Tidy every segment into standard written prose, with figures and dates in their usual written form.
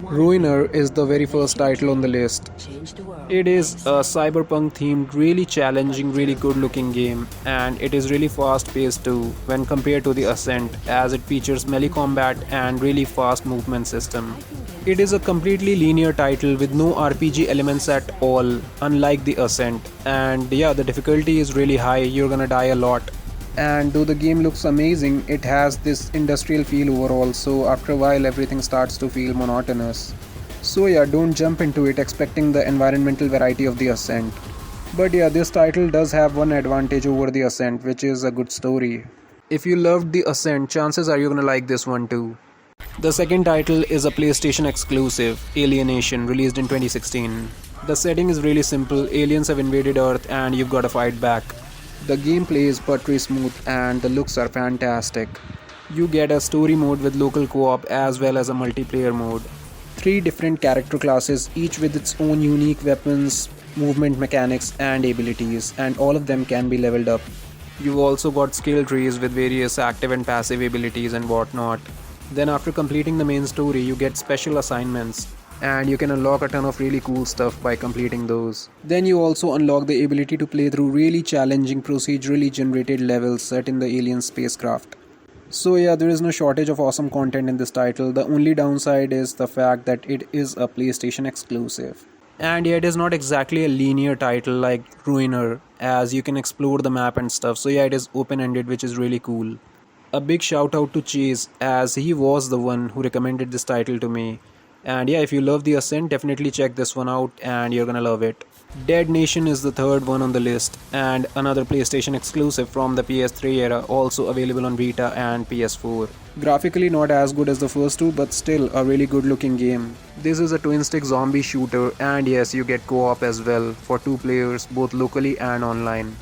Ruiner is the very first title on the list. It is a cyberpunk themed, really challenging, really good looking game, and it is really fast paced too when compared to the Ascent, as it features melee combat and really fast movement system. It is a completely linear title with no RPG elements at all, unlike the Ascent, and yeah, the difficulty is really high, you're gonna die a lot. And though the game looks amazing, it has this industrial feel overall, so after a while everything starts to feel monotonous. So yeah, don't jump into it expecting the environmental variety of the Ascent. But yeah, this title does have one advantage over the Ascent, which is a good story. If you loved the Ascent, chances are you're gonna like this one too. The second title is a PlayStation exclusive, Alienation, released in 2016. The setting is really simple, aliens have invaded Earth and you've gotta fight back. The gameplay is buttery smooth and the looks are fantastic. You get a story mode with local co-op as well as a multiplayer mode. 3 different character classes, each with its own unique weapons, movement mechanics and abilities, and all of them can be leveled up. You've also got skill trees with various active and passive abilities and whatnot. Then after completing the main story, you get special assignments, and you can unlock a ton of really cool stuff by completing those. Then you also unlock the ability to play through really challenging procedurally generated levels set in the alien spacecraft. So yeah, there is no shortage of awesome content in this title. The only downside is the fact that it is a PlayStation exclusive. And yeah, it is not exactly a linear title like Ruiner, as you can explore the map and stuff. So yeah, it is open-ended, which is really cool. A big shout out to Chase, as he was the one who recommended this title to me. And yeah, if you love the Ascent, definitely check this one out and you're gonna love it. Dead Nation is the third one on the list, and another PlayStation exclusive from the PS3 era, also available on Vita and PS4. Graphically not as good as the first two, but still a really good looking game. This is a twin stick zombie shooter, and yes, you get co-op as well for 2 players, both locally and online.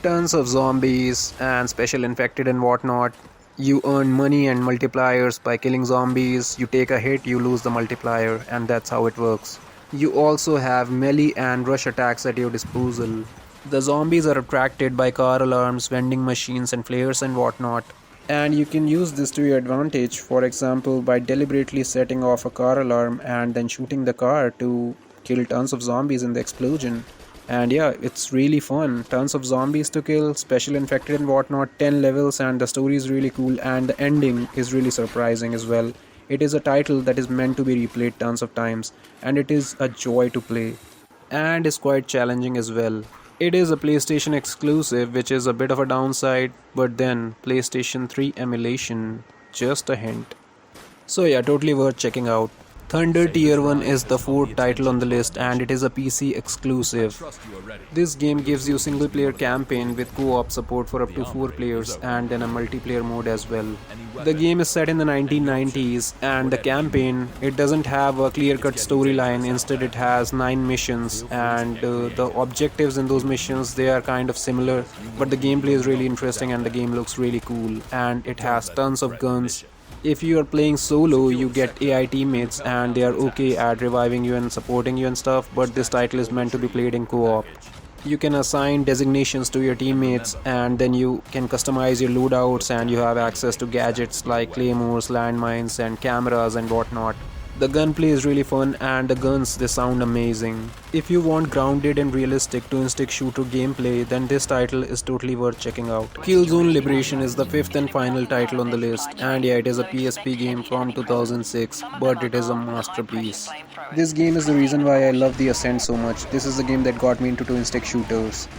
Tons of zombies and special infected and whatnot. You earn money and multipliers by killing zombies. You take a hit, you lose the multiplier, and that's how it works. You also have melee and rush attacks at your disposal. The zombies are attracted by car alarms, vending machines, and flares and whatnot. And you can use this to your advantage, for example, by deliberately setting off a car alarm and then shooting the car to kill tons of zombies in the explosion. And yeah, it's really fun. Tons of zombies to kill, special infected and whatnot, 10 levels, and the story is really cool, and the ending is really surprising as well. It is a title that is meant to be replayed tons of times, and it is a joy to play. And is quite challenging as well. It is a PlayStation exclusive, which is a bit of a downside, but then PlayStation 3 emulation, just a hint. So yeah, totally worth checking out. Thunder Tier 1 is the 4th title on the list, and it is a PC exclusive. This game gives you single player campaign with co-op support for up to 4 players and then a multiplayer mode as well. The game is set in the 1990s, and the campaign, it doesn't have a clear-cut storyline. Instead it has 9 missions, and the objectives in those missions, they are kind of similar, but the gameplay is really interesting and the game looks really cool, and it has tons of guns. If you are playing solo, you get AI teammates and they are okay at reviving you and supporting you and stuff, but this title is meant to be played in co-op. You can assign designations to your teammates, and then you can customize your loadouts, and you have access to gadgets like claymores, landmines, and cameras and whatnot. The gunplay is really fun, and the guns, they sound amazing. If you want grounded and realistic twin-stick shooter gameplay, then this title is totally worth checking out. Killzone Liberation is the 5th and final title on the list, and yeah, it is a PSP game from 2006, but it is a masterpiece. This game is the reason why I love the Ascent so much. This is the game that got me into twin-stick shooters.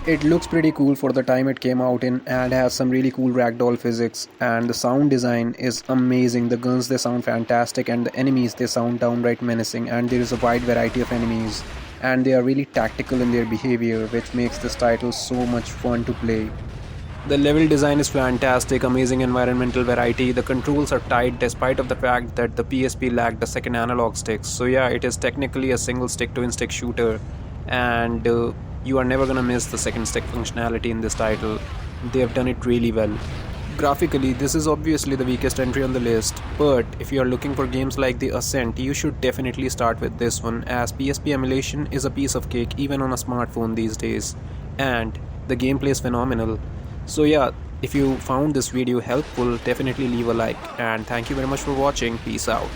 It looks pretty cool for the time it came out in, and has some really cool ragdoll physics, and the sound design is amazing. The guns, they sound fantastic, and the enemies, they sound downright menacing, and there is a wide variety of enemies, and they are really tactical in their behavior, which makes this title so much fun to play. The level design is fantastic, amazing environmental variety. The controls are tight despite of the fact that the PSP lacked the second analog sticks. So yeah, it is technically a single stick twin stick shooter, and you are never gonna miss the second stick functionality in this title. They have done it really well. Graphically, this is obviously the weakest entry on the list, but if you are looking for games like the Ascent, you should definitely start with this one, as PSP emulation is a piece of cake even on a smartphone these days, and the gameplay is phenomenal. So yeah, if you found this video helpful, definitely leave a like, and thank you very much for watching. Peace out.